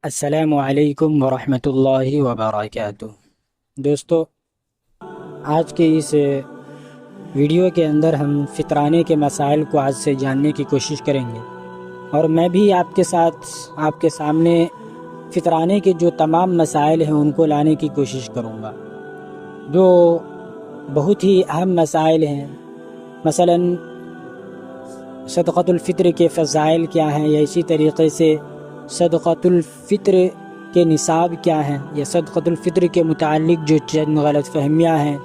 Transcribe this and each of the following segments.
السلام علیکم ورحمۃ اللہ وبرکاتہ۔ دوستو، آج کے اس ویڈیو کے اندر ہم فطرانے کے مسائل کو آج سے جاننے کی کوشش کریں گے، اور میں بھی آپ کے ساتھ آپ کے سامنے فطرانے کے جو تمام مسائل ہیں ان کو لانے کی کوشش کروں گا، جو بہت ہی اہم مسائل ہیں۔ مثلا صدقۃ الفطر کے فضائل کیا ہیں، یا اسی طریقے سے صدقۃ الفطر کے نصاب کیا ہیں، یا صدقۃ الفطر کے متعلق جو چند غلط فہمیاں ہیں،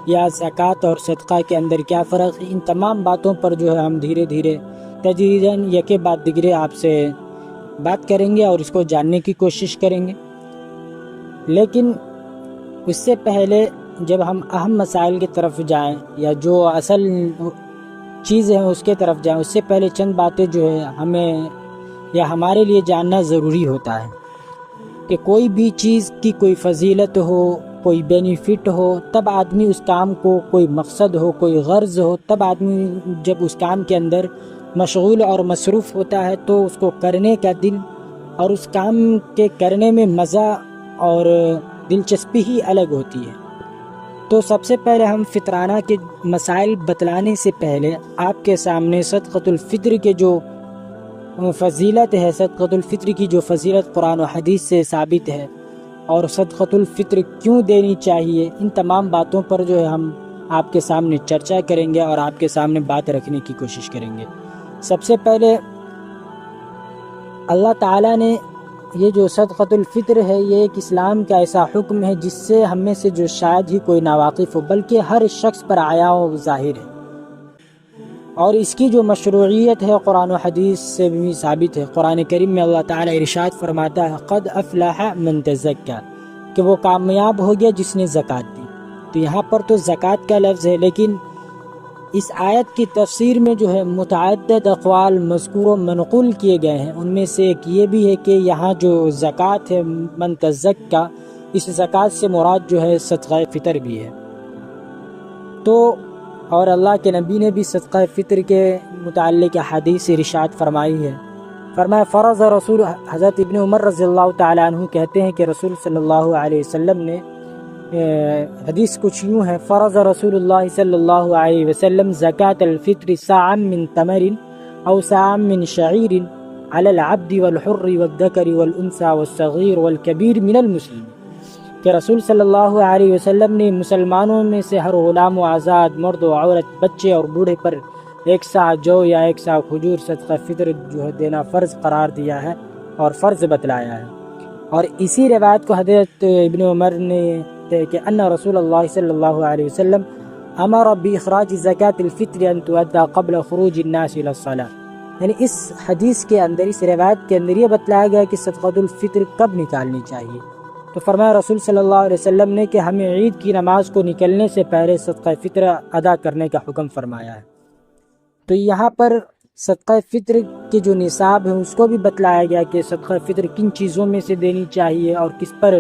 یا زکوٰۃ اور صدقہ کے اندر کیا فرق ہے، ان تمام باتوں پر جو ہے ہم دھیرے دھیرے تدریجاً یکے بعد دیگرے آپ سے بات کریں گے اور اس کو جاننے کی کوشش کریں گے۔ لیکن اس سے پہلے جب ہم اہم مسائل کی طرف جائیں یا جو اصل چیزیں ہیں اس کے طرف جائیں، اس سے پہلے چند باتیں جو ہے ہمیں یا ہمارے لیے جاننا ضروری ہوتا ہے کہ کوئی بھی چیز کی کوئی فضیلت ہو، کوئی بینیفٹ ہو، تب آدمی اس کام کو، کوئی مقصد ہو، کوئی غرض ہو، تب آدمی جب اس کام کے اندر مشغول اور مصروف ہوتا ہے تو اس کو کرنے کا دل اور اس کام کے کرنے میں مزہ اور دلچسپی ہی الگ ہوتی ہے۔ تو سب سے پہلے ہم فطرانہ کے مسائل بتلانے سے پہلے آپ کے سامنے صدقۃ الفطر کے جو فضیلت ہے، صدقۃ الفطر کی جو فضیلت قرآن و حدیث سے ثابت ہے، اور صدقۃ الفطر کیوں دینی چاہیے، ان تمام باتوں پر جو ہے ہم آپ کے سامنے چرچا کریں گے اور آپ کے سامنے بات رکھنے کی کوشش کریں گے۔ سب سے پہلے اللہ تعالیٰ نے یہ جو صدقۃ الفطر ہے، یہ ایک اسلام کا ایسا حکم ہے جس سے ہم میں سے جو شاید ہی کوئی ناواقف ہو، بلکہ ہر شخص پر آیا و ظاہر ہے، اور اس کی جو مشروعیت ہے قرآن و حدیث سے بھی ثابت ہے۔ قرآن کریم میں اللہ تعالیٰ ارشاد فرماتا ہے قد افلح من تزکا، کہ وہ کامیاب ہو گیا جس نے زکوٰۃ دی۔ تو یہاں پر تو زکوٰۃ کا لفظ ہے، لیکن اس آیت کی تفسیر میں جو ہے متعدد اقوال مذکور و منقول کیے گئے ہیں۔ ان میں سے ایک یہ بھی ہے کہ یہاں جو زکوٰۃ ہے من تزکا، اس زکوٰۃ سے مراد جو ہے صدقہ فطر بھی ہے۔ تو اور اللہ کے نبی نے بھی صدقہ فطر کے متعلق حدیث ارشاد فرمائی ہے، فرمایا فرض رسول، حضرت ابن عمر رضی اللہ تعالیٰ عنہ کہتے ہیں کہ رسول صلی اللہ علیہ وسلم نے، حدیث کچھ یوں ہے، فرض رسول اللہ صلی اللہ علیہ وسلم زکاة الفطر صاعا من تمر او صاعا من شعیر علی العبد والحر والذکر والانثى والصغیر والکبیر من المسلمین، کہ رسول صلی اللہ علیہ وسلم نے مسلمانوں میں سے ہر غلام و آزاد، مرد و عورت، بچے اور بوڑھے پر ایک سا جو یا ایک سا کھجور صدقہ فطر جو ہے دینا فرض قرار دیا ہے اور فرض بتلایا ہے۔ اور اسی روایت کو حضرت ابن عمر نے کہ ان رسول اللہ صلی اللہ علیہ وسلم امر باخراج زکاة الفطر ان تؤدى قبل خروج الناس الى الصلاة، یعنی اس حدیث کے اندر، اس روایت کے اندر یہ بتلایا گیا کہ صدقۃ الفطر کب نکالنی چاہیے۔ تو فرمایا رسول صلی اللہ علیہ وسلم نے کہ ہمیں عید کی نماز کو نکلنے سے پہلے صدقہ فطر ادا کرنے کا حکم فرمایا ہے۔ تو یہاں پر صدقہ فطر کے جو نصاب ہے اس کو بھی بتلایا گیا کہ صدقہ فطر کن چیزوں میں سے دینی چاہیے اور کس پر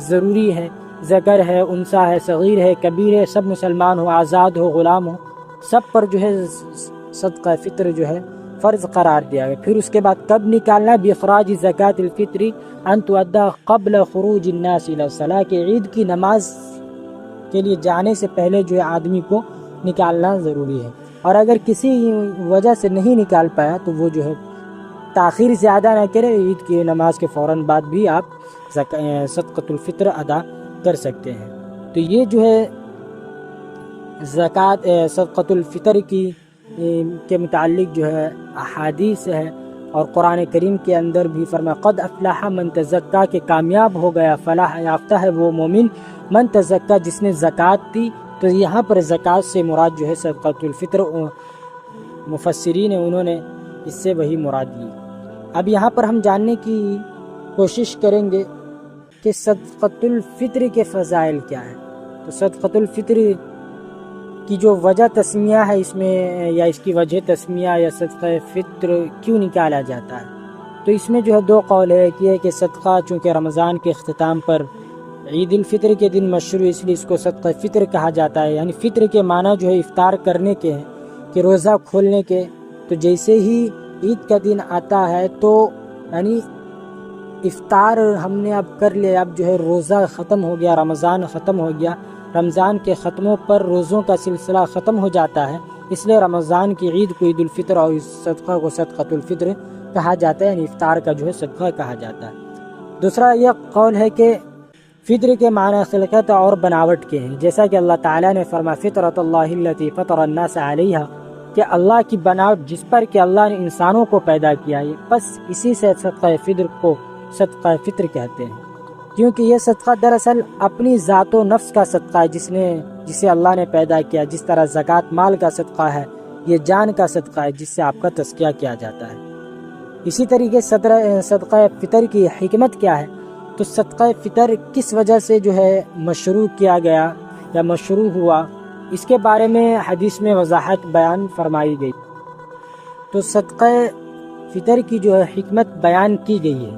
ضروری ہے۔ ذکر ہے، انثیٰ ہے، صغیر ہے، کبیر ہے، سب مسلمان ہو، آزاد ہو، غلام ہو، سب پر جو ہے صدقہ فطر جو ہے فرض قرار دیا گیا۔ پھر اس کے بعد کب نکالنا، باخراج زکاة الفطر ان تؤدى قبل خروج الناس الى الصلاة، کہ عید کی نماز کے لیے جانے سے پہلے جو ہے آدمی کو نکالنا ضروری ہے، اور اگر کسی وجہ سے نہیں نکال پایا تو وہ جو ہے تاخیر زیادہ نہ کرے، عید کی نماز کے فوراً بعد بھی آپ صدقۃ الفطر ادا کر سکتے ہیں۔ تو یہ جو ہے زکوٰۃ صدقۃ الفطر کے متعلق جو ہے احادیث ہے، اور قرآن کریم کے اندر بھی فرمایا قد افلح من تزکا، کہ کامیاب ہو گیا، فلاح یافتہ ہے وہ مومن، من تزکا جس نے زکوٰۃ دی۔ تو یہاں پر زکوٰۃ سے مراد جو ہے صدقۃ الفطر، مفسرین ہیں انہوں نے اس سے وہی مراد لی۔ اب یہاں پر ہم جاننے کی کوشش کریں گے کہ صدقۃ الفطر کے فضائل کیا ہیں۔ تو صدقۃ الفطر کی جو وجہ تسمیہ ہے اس میں، یا اس کی وجہ تسمیہ یا صدقہ فطر کیوں نکالا جاتا ہے، تو اس میں جو ہے دو قول ہے۔ ایک یہ ہے کہ صدقہ چونکہ رمضان کے اختتام پر عید الفطر کے دن مشروع، اس لیے اس کو صدقہ فطر کہا جاتا ہے، یعنی فطر کے معنی جو ہے افطار کرنے کے ہیں، کہ روزہ کھولنے کے۔ تو جیسے ہی عید کا دن آتا ہے تو یعنی افطار ہم نے اب کر لیا، اب جو ہے روزہ ختم ہو گیا، رمضان ختم ہو گیا، رمضان کے ختموں پر روزوں کا سلسلہ ختم ہو جاتا ہے، اس لیے رمضان کی عید کو عید الفطر اور اس صدقہ کو صدقۃ الفطر کہا جاتا ہے، یعنی افطار کا جو ہے صدقہ کہا جاتا ہے۔ دوسرا یہ قول ہے کہ فطر کے معنی خلقت اور بناوٹ کے ہیں، جیسا کہ اللہ تعالیٰ نے فرمایا فطرۃ اللہ التی فطر الناس علیہا، کہ اللہ کی بناوٹ جس پر کہ اللہ نے انسانوں کو پیدا کیا ہے، بس اسی سے صدقہ فطر کو صدقہ فطر کہتے ہیں، کیونکہ یہ صدقہ دراصل اپنی ذات و نفس کا صدقہ ہے جسے اللہ نے پیدا کیا، جس طرح زکوٰۃ مال کا صدقہ ہے، یہ جان کا صدقہ ہے جس سے آپ کا تزکیہ کیا جاتا ہے۔ اسی طریقے صدقہ فطر کی حکمت کیا ہے؟ تو صدقہ فطر کس وجہ سے جو ہے مشروع کیا گیا یا مشروع ہوا، اس کے بارے میں حدیث میں وضاحت بیان فرمائی گئی۔ تو صدقہ فطر کی جو ہے حکمت بیان کی گئی ہے،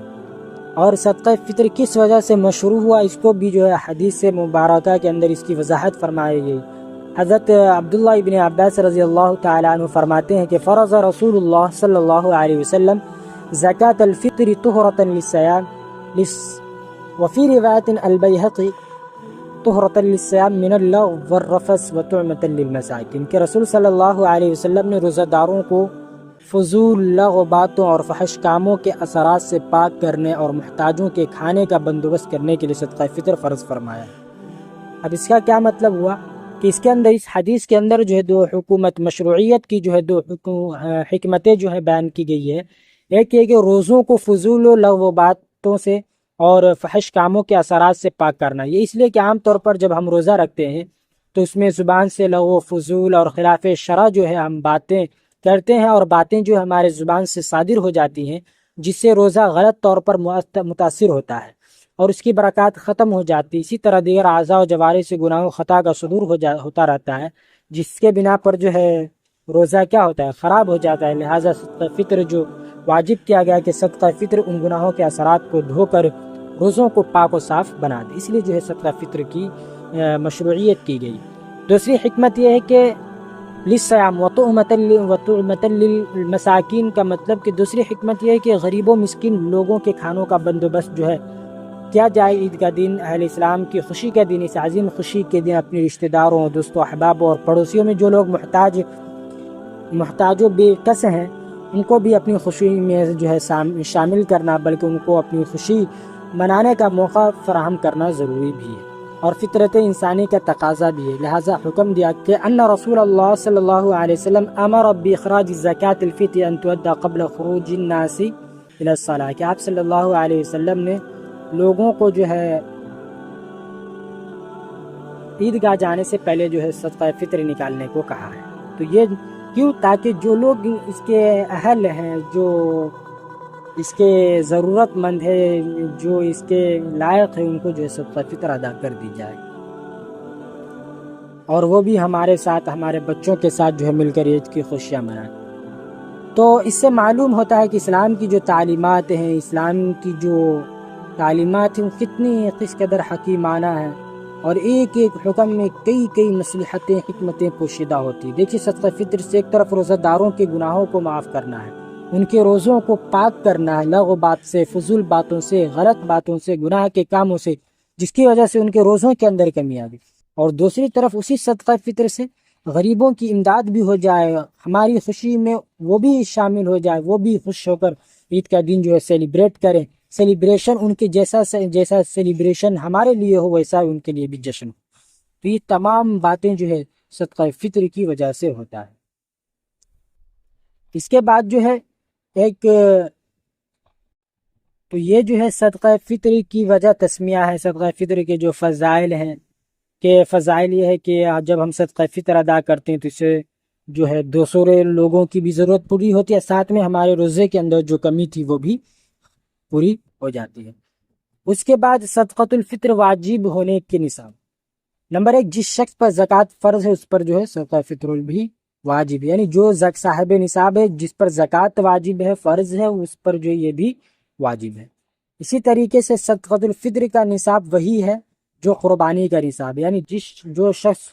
اور صدقہ فطر کس وجہ سے مشروع ہوا اس کو بھی جو ہے حدیث مبارکہ کے اندر اس کی وضاحت فرمائی گئی۔ حضرت عبداللہ ابن عباس رضی اللہ تعالیٰ عنہ فرماتے ہیں کہ فرض رسول اللہ صلی اللہ علیہ وسلم زکاة الفطر طہرة للصیام، وفی روایت البیہقی طہرة للصیام من اللغو والرفث وطعمة للمساکین، کہ رسول صلی اللہ علیہ وسلم نے روزہ داروں کو فضول لغو باتوں اور فحش کاموں کے اثرات سے پاک کرنے اور محتاجوں کے کھانے کا بندوبست کرنے کے لیے صدقہ فطر فرض فرمایا۔ اب اس کا کیا مطلب ہوا کہ اس کے اندر اس حدیث کے اندر جو ہے دو حکومت مشروعیت کی جو ہے دو حکمتیں جو ہے بیان کی گئی ہے۔ ایک یہ کہ روزوں کو فضول و لغو باتوں سے اور فحش کاموں کے اثرات سے پاک کرنا، یہ اس لیے کہ عام طور پر جب ہم روزہ رکھتے ہیں تو اس میں زبان سے لغو فضول اور خلاف شرع جو ہے ہم باتیں کرتے ہیں، اور باتیں جو ہمارے زبان سے صادر ہو جاتی ہیں جس سے روزہ غلط طور پر متاثر ہوتا ہے اور اس کی برکات ختم ہو جاتی ہے۔ اسی طرح دیگر اعضاء و جوارح سے گناہ و خطا کا صدور ہوتا رہتا ہے، جس کے بنا پر جو ہے روزہ کیا ہوتا ہے، خراب ہو جاتا ہے۔ لہٰذا صدقہ فطر جو واجب کیا گیا کہ صدقہ فطر ان گناہوں کے اثرات کو دھو کر روزوں کو پاک و صاف بنا دے، اس لیے جو ہے صدقہ فطر کی مشروعیت کی گئی۔ دوسری حکمت یہ ہے کہ للصیام وطعمة للمساکین کا مطلب کہ دوسری حکمت یہ ہے کہ غریب و مسکین لوگوں کے کھانوں کا بندوبست جو ہے کیا جائے۔ عید کا دن اہل اسلام کی خوشی کا دن، اس عظیم خوشی کے دن اپنے رشتہ داروں، دوستوں، احبابوں اور پڑوسیوں میں جو لوگ محتاج و بے کس ہیں ان کو بھی اپنی خوشی میں جو ہے شامل کرنا، بلکہ ان کو اپنی خوشی منانے کا موقع فراہم کرنا ضروری بھی ہے، اور فطرت انسانی کا تقاضا بھی ہے۔ لہٰذا حکم دیا کہ ان رسول اللہ صلی اللہ علیہ وسلم امر باخراج زکاة الفطر ان تؤدى قبل خروج الناس الى الصلاة، کہ آپ صلی اللہ علیہ وسلم نے لوگوں کو جو ہے عیدگاہ جانے سے پہلے جو ہے صدقہ فطر نکالنے کو کہا ہے۔ تو یہ کیوں؟ تاکہ جو لوگ اس کے اہل ہیں، جو اس کے ضرورت مند ہے، جو اس کے لائق ہے، ان کو جو ہے صدقہ فطر ادا کر دی جائے، اور وہ بھی ہمارے ساتھ، ہمارے بچوں کے ساتھ جو ہے مل کر عید کی خوشیاں منائیں۔ تو اس سے معلوم ہوتا ہے کہ اسلام کی جو تعلیمات ہیں، اسلام کی جو تعلیمات ہیں کتنی کس قدر حکیمانہ ہیں، اور ایک ایک حکم میں کئی مصلحتیں، حکمتیں پوشیدہ ہوتی۔ دیکھیے صدقہ فطر سے ایک طرف روزہ داروں کے گناہوں کو معاف کرنا ہے، ان کے روزوں کو پاک کرنا ہے لغو بات سے، فضول باتوں سے، غلط باتوں سے، گناہ کے کاموں سے جس کی وجہ سے ان کے روزوں کے اندر کمی آ گئی، اور دوسری طرف اسی صدقہ فطر سے غریبوں کی امداد بھی ہو جائے، ہماری خوشی میں وہ بھی شامل ہو جائے، وہ بھی خوش ہو کر عید کا دن جو ہے سیلیبریٹ کریں، سیلیبریشن ان کے جیسا سیلیبریشن ہمارے لیے ہو ویسا ان کے لیے بھی جشن ہو۔ تو یہ تمام باتیں جو ہے صدقہ فطر کی وجہ سے ہوتا ہے۔ اس کے بعد جو ہے تو یہ جو ہے صدقہ فطر کی وجہ تسمیہ ہے، صدقہ فطر کے جو فضائل ہیں، کہ فضائل یہ ہے کہ جب ہم صدقہ فطر ادا کرتے ہیں تو اس سے جو ہے دوسرے لوگوں کی بھی ضرورت پوری ہوتی ہے، ساتھ میں ہمارے روزے کے اندر جو کمی تھی وہ بھی پوری ہو جاتی ہے۔ اس کے بعد صدقۃ الفطر واجب ہونے کے نصاب، نمبر 1، جس شخص پر زکوٰۃ فرض ہے اس پر جو ہے صدقہ فطر بھی واجب ہے، یعنی جو صاحب نصاب ہے، جس پر زکوٰۃ واجب ہے، فرض ہے، اس پر جو یہ بھی واجب ہے۔ اسی طریقے سے صدقۃ الفطر کا نصاب وہی ہے جو قربانی کا نصاب ہے، یعنی جو شخص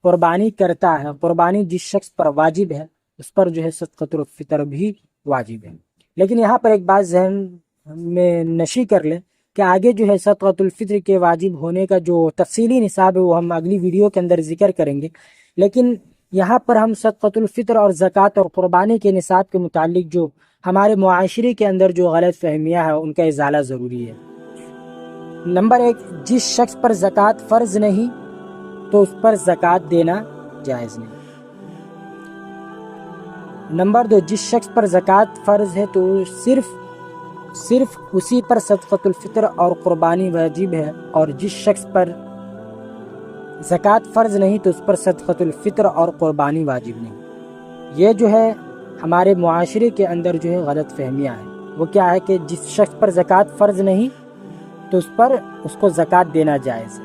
قربانی کرتا ہے، قربانی جس شخص پر واجب ہے اس پر جو ہے صدقۃ الفطر بھی واجب ہے۔ لیکن یہاں پر ایک بات ذہن میں نشی کر لیں کہ آگے جو ہے صدقۃ الفطر کے واجب ہونے کا جو تفصیلی نصاب ہے وہ ہم اگلی ویڈیو کے اندر ذکر کریں گے، لیکن یہاں پر ہم صدقۃ الفطر اور زکوٰۃ اور قربانی کے نصاب کے متعلق جو ہمارے معاشرے کے اندر جو غلط فہمیاں ہیں ان کا ازالہ ضروری ہے۔ نمبر 1، جس شخص پر زکوٰۃ فرض نہیں تو اس پر زکوٰۃ دینا جائز نہیں۔ نمبر 2، جس شخص پر زکوٰۃ فرض ہے تو صرف اسی پر صدقۃ الفطر اور قربانی واجب ہے، اور جس شخص پر زکوٰۃ فرض نہیں تو اس پر صدقۃ الفطر اور قربانی واجب نہیں۔ یہ جو ہے ہمارے معاشرے کے اندر جو ہے غلط فہمیاں ہیں۔ وہ کیا ہے کہ جس شخص پر زکوٰۃ فرض نہیں تو اس کو زکوٰۃ دینا جائز ہے،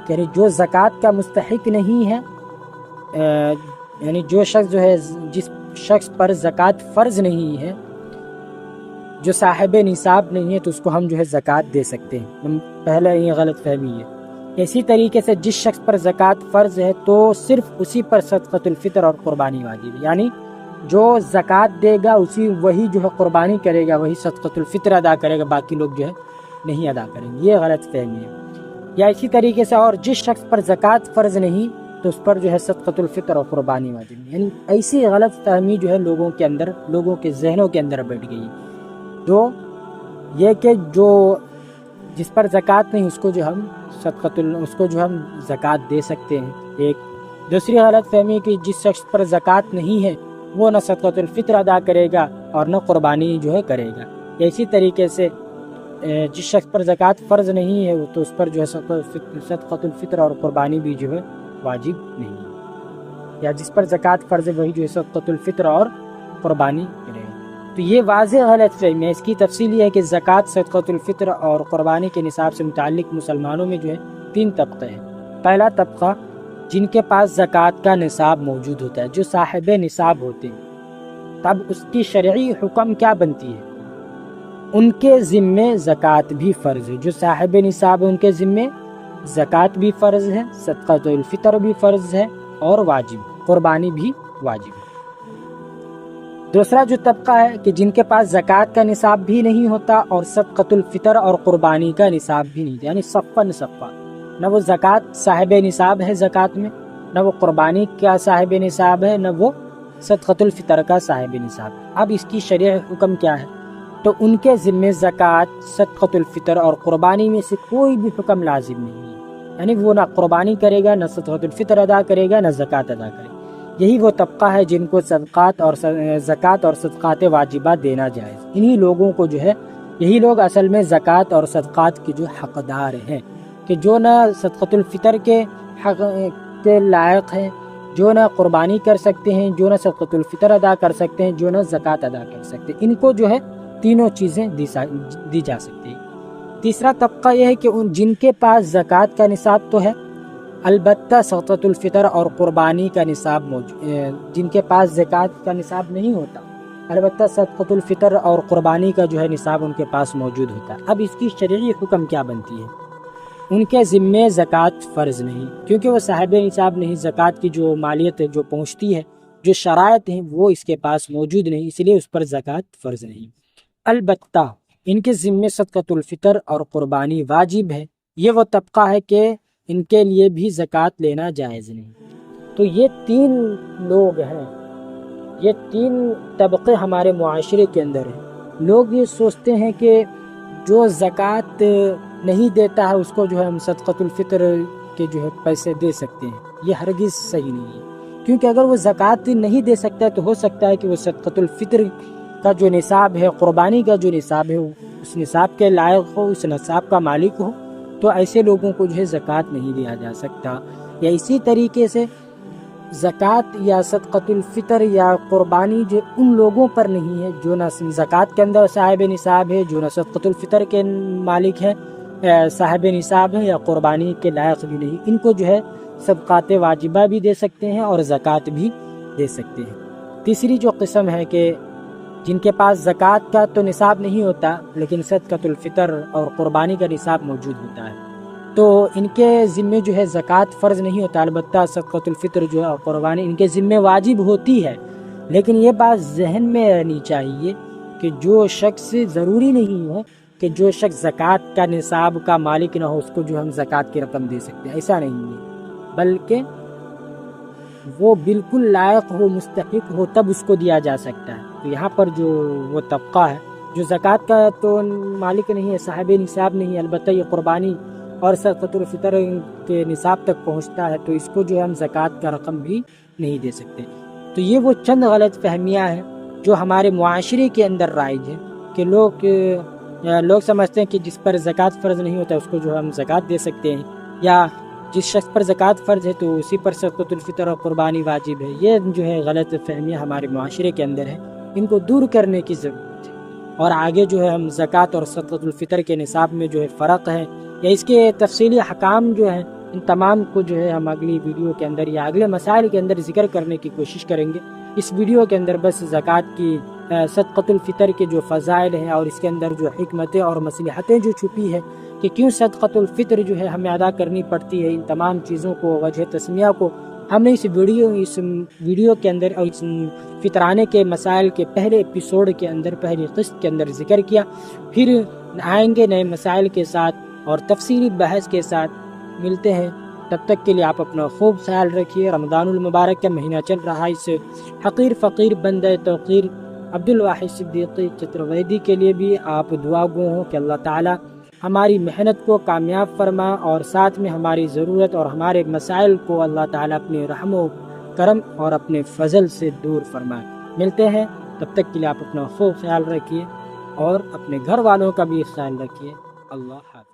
یعنی جو زکوٰۃ کا مستحق نہیں ہے، یعنی جو شخص جو ہے جس شخص پر زکوٰۃ فرض نہیں ہے، جو صاحب نصاب نہیں ہے، تو اس کو ہم جو ہے زکوٰۃ دے سکتے ہیں۔ پہلے یہ غلط فہمی ہے۔ اسی طریقے سے جس شخص پر زکوٰۃ فرض ہے تو صرف اسی پر صدقۃ الفطر اور قربانی واجب ہے، یعنی جو زکوٰۃ دے گا وہی جو ہے قربانی کرے گا، وہی صدقۃ الفطر ادا کرے گا، باقی لوگ جو ہے نہیں ادا کریں گے۔ یہ غلط فہمی ہے۔ یا اسی طریقے سے اور جس شخص پر زکوٰۃ فرض نہیں تو اس پر جو ہے صدقۃ الفطر اور قربانی واجب ہے، یعنی ایسی غلط فہمی جو ہے لوگوں کے ذہنوں کے اندر بیٹھ گئی، جو یہ کہ جو جس پر زکوٰۃ نہیں اس کو جو ہم زکوٰۃ دے سکتے ہیں۔ ایک دوسری غلط فہمی کہ جس شخص پر زکوٰۃ نہیں ہے وہ نہ صدقۃ الفطر ادا کرے گا اور نہ قربانی جو ہے کرے گا۔ اسی طریقے سے جس شخص پر زکوٰۃ فرض نہیں ہے تو اس پر جو ہے صدقۃ الفطر اور قربانی بھی جو ہے واجب نہیں ہے، یا جس پر زکوٰۃ فرض ہے وہی جو ہے صدقۃ الفطر اور قربانی کرے گا۔ تو یہ واضح غلط فہمی ہے۔ اس کی تفصیل یہ ہے کہ زکوٰۃ، صدقۃ الفطر اور قربانی کے نصاب سے متعلق مسلمانوں میں جو ہے 3 طبقے ہیں۔ پہلا طبقہ جن کے پاس زکوٰۃ کا نصاب موجود ہوتا ہے، جو صاحب نصاب ہوتے ہیں، تب اس کی شرعی حکم کیا بنتی ہے؟ ان کے ذمے زکوٰۃ بھی فرض ہے۔ جو صاحب نصاب ہے ان کے ذمے زکوٰۃ بھی فرض ہے، صدقۃ الفطر بھی فرض ہے اور واجب، قربانی بھی واجب ہے۔ دوسرا جو طبقہ ہے کہ جن کے پاس زکوٰۃ کا نصاب بھی نہیں ہوتا اور صدقۃ الفطر اور قربانی کا نصاب بھی نہیں، یعنی صفا نہ وہ زکوٰۃ صاحب نصاب ہے زکوٰۃ میں، نہ وہ قربانی کا صاحب نصاب ہے، نہ وہ صدقۃ الفطر کا صاحب نصاب ہے۔ اب اس کی شرعی حکم کیا ہے؟ تو ان کے ذمے زکوٰۃ، صدقۃ الفطر اور قربانی میں سے کوئی بھی حکم لازم نہیں ہے، یعنی وہ نہ قربانی کرے گا، نہ صدقۃ الفطر ادا کرے گا، نہ زکوٰۃ ادا کرے گا۔ یہی وہ طبقہ ہے جن کو زکوٰۃ اور صدقات واجبات دینا جائز۔ انہی لوگوں کو جو ہے، یہی لوگ اصل میں زکوٰۃ اور صدقات کے جو حقدار ہیں، کہ جو نہ صدقۃ الفطر کے حق کے لائق ہیں، جو نہ قربانی کر سکتے ہیں، جو نہ صدقۃ الفطر ادا کر سکتے ہیں، جو نہ زکوٰۃ ادا کر سکتے ہیں، ان کو جو ہے تینوں چیزیں دی جا سکتی ہیں۔ تیسرا طبقہ یہ ہے کہ جن کے پاس زکوٰۃ کا نصاب تو ہے، البتہ صدقۃ الفطر اور قربانی کا نصاب موجود، جن کے پاس زکوٰۃ کا نصاب نہیں ہوتا، البتہ صدقۃ الفطر اور قربانی کا جو ہے نصاب ان کے پاس موجود ہوتا ہے۔ اب اس کی شرعی حکم کیا بنتی ہے؟ ان کے ذمے زکوٰۃ فرض نہیں، کیونکہ وہ صاحب نصاب نہیں، زکوٰۃ کی جو مالیت ہے جو پہنچتی ہے، جو شرائط ہیں وہ اس کے پاس موجود نہیں، اس لیے اس پر زکوٰۃ فرض نہیں۔ البتہ ان کے ذمے صدقۃ الفطر اور قربانی واجب ہے۔ یہ وہ طبقہ ہے کہ ان کے لیے بھی زکوٰۃ لینا جائز نہیں۔ تو یہ 3 لوگ ہیں، یہ 3 طبقے ہمارے معاشرے کے اندر ہیں۔ لوگ یہ سوچتے ہیں کہ جو زکوٰۃ نہیں دیتا ہے اس کو جو ہے ہم صدقۃ الفطر کے جو ہے پیسے دے سکتے ہیں۔ یہ ہرگز صحیح نہیں ہے، کیونکہ اگر وہ زکوٰۃ نہیں دے سکتا ہے تو ہو سکتا ہے کہ وہ صدقۃ الفطر کا جو نصاب ہے، قربانی کا جو نصاب ہے، اس نصاب کے لائق ہو، اس نصاب کا مالک ہو، تو ایسے لوگوں کو جو ہے زکوٰۃ نہیں دیا جا سکتا۔ یا اسی طریقے سے زکوٰۃ یا صدقۃ الفطر یا قربانی جو ان لوگوں پر نہیں ہے جو نہ زکوٰۃ کے اندر صاحب نصاب ہے، جو نہ صدقۃ الفطر کے مالک ہے، صاحب نصاب ہے، یا قربانی کے لائق بھی نہیں، ان کو جو ہے صدقات واجبہ بھی دے سکتے ہیں اور زکوٰۃ بھی دے سکتے ہیں۔ تیسری جو قسم ہے کہ جن کے پاس زکوٰۃ کا تو نصاب نہیں ہوتا لیکن صدقۃ الفطر اور قربانی کا نصاب موجود ہوتا ہے، تو ان کے ذمے جو ہے زکوٰۃ فرض نہیں ہوتا، البتہ صدقۃ الفطر جو ہے اور قربانی ان کے ذمے واجب ہوتی ہے۔ لیکن یہ بات ذہن میں رہنی چاہیے کہ جو شخص ضروری نہیں ہے کہ جو شخص زکوٰۃ کا نصاب کا مالک نہ ہو اس کو جو ہم زکوٰۃ کی رقم دے سکتے ہیں، ایسا نہیں ہے، بلکہ وہ بالکل لائق ہو، مستحق ہو، تب اس کو دیا جا سکتا ہے۔ تو یہاں پر جو وہ طبقہ ہے جو زکوٰۃ کا تو مالک نہیں ہے، صاحب نصاب نہیں ہے، البتہ یہ قربانی اور صدقۃ الفطر کے نصاب تک پہنچتا ہے، تو اس کو جو ہم زکوٰۃ کا رقم بھی نہیں دے سکتے۔ تو یہ وہ چند غلط فہمیاں ہیں جو ہمارے معاشرے کے اندر رائج ہیں کہ لوگ سمجھتے ہیں کہ جس پر زکوٰۃ فرض نہیں ہوتا اس کو جو ہم زکوٰۃ دے سکتے ہیں، یا جس شخص پر زکوٰۃ فرض ہے تو اسی پر صدقۃ الفطر اور قربانی واجب ہے۔ یہ جو ہے غلط فہمیاں ہمارے معاشرے کے اندر ہیں، ان کو دور کرنے کی ضرورت ہے۔ اور آگے جو ہے ہم زکوٰۃ اور صدقۃ الفطر کے نصاب میں جو ہے فرق ہے یا اس کے تفصیلی احکام جو ہیں، ان تمام کو جو ہے ہم اگلی ویڈیو کے اندر یا اگلے مسائل کے اندر ذکر کرنے کی کوشش کریں گے۔ اس ویڈیو کے اندر بس زکوٰۃ کی صدقۃ الفطر کے جو فضائل ہیں اور اس کے اندر جو حکمتیں اور مصلحتیں جو چھپی ہے کہ کیوں صدقۃ الفطر جو ہے ہمیں ادا کرنی پڑتی ہے، ان تمام چیزوں کو، وجہ تسمیہ کو ہم نے اس ویڈیو کے اندر اور اس فطرانے کے مسائل کے پہلے ایپیسوڈ کے اندر، پہلی قسط کے اندر ذکر کیا۔ پھر آئیں گے نئے مسائل کے ساتھ اور تفصیلی بحث کے ساتھ، ملتے ہیں۔ تب تک کے لیے آپ اپنا خوب خیال رکھیے۔ رمضان المبارک کا مہینہ چل رہا ہے، اس حقیر فقیر بندہ توقیر عبدالواحد صدیقی چترویدی کے لیے بھی آپ دعا گو ہوں کہ اللہ تعالی ہماری محنت کو کامیاب فرما، اور ساتھ میں ہماری ضرورت اور ہمارے مسائل کو اللہ تعالی اپنے رحم و کرم اور اپنے فضل سے دور فرمائے۔ ملتے ہیں، تب تک کے لیے آپ اپنا خوب خیال رکھیے اور اپنے گھر والوں کا بھی خیال رکھیے۔ اللہ حافظ۔